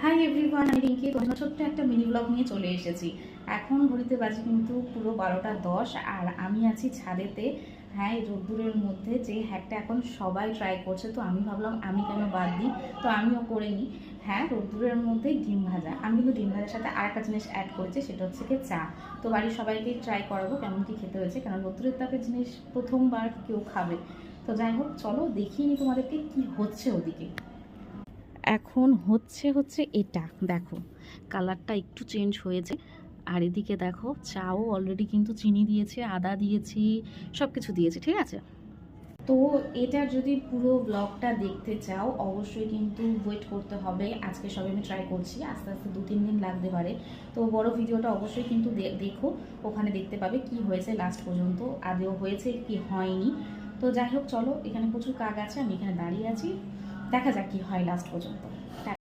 Hi everyone, আমি রিঙ্কি। তোমার ছোট্ট একটা মিনি ব্লগ নিয়ে চলে এসেছি। এখন ঘড়িতে বাজে কিন্তু পুরো 12টা 10, আর আমি আছি ছাদেতে। হ্যাঁ, এই রোদ্দুরের মধ্যে যে হ্যাকটা এখন সবাই ট্রাই করছে, তো আমি ভাবলাম আমি কেন বাদ দিই, তো আমিও করে নিই। হ্যাঁ, রোদ্দুরের মধ্যে ডিম ভাজা। আমি কিন্তু ডিম ভাজার সাথে আর একটা জিনিস অ্যাড করেছি, সেটা হচ্ছে কি চা। তো বাড়ির সবাইকেই ট্রাই করাবো কেমন কি খেতে হয়েছে, কারণ রোদ্দুরের তাপের জিনিস প্রথমবার কেউ খাবে। তো যাই হোক, চলো দেখিয়ে নিই তোমাদেরকে কি হচ্ছে ওদিকে। এখন হচ্ছে এটা দেখো, কালারটা একটু চেঞ্জ হয়েছে। আর এদিকে দেখো, চাও অলরেডি কিন্তু চিনি দিয়েছে, আদা দিয়েছি, সব কিছু দিয়েছে, ঠিক আছে। তো এটা যদি পুরো ব্লগটা দেখতে চাও অবশ্যই কিন্তু ওয়েট করতে হবে। আজকে সবে আমি ট্রাই করছি, আস্তে আস্তে 2-3 দিন লাগতে পারে। তো বড় ভিডিওটা অবশ্যই কিন্তু দেখো, ওখানে দেখতে পাবে কি হয়েছে লাস্ট পর্যন্ত, আদেও হয়েছে কি হয়নি। তো যাই হোক, চলো, এখানে প্রচুর কাজ আছে, আমি এখানে দাঁড়িয়ে আছি, দেখা যাক কি হয় লাস্ট পর্যন্ত।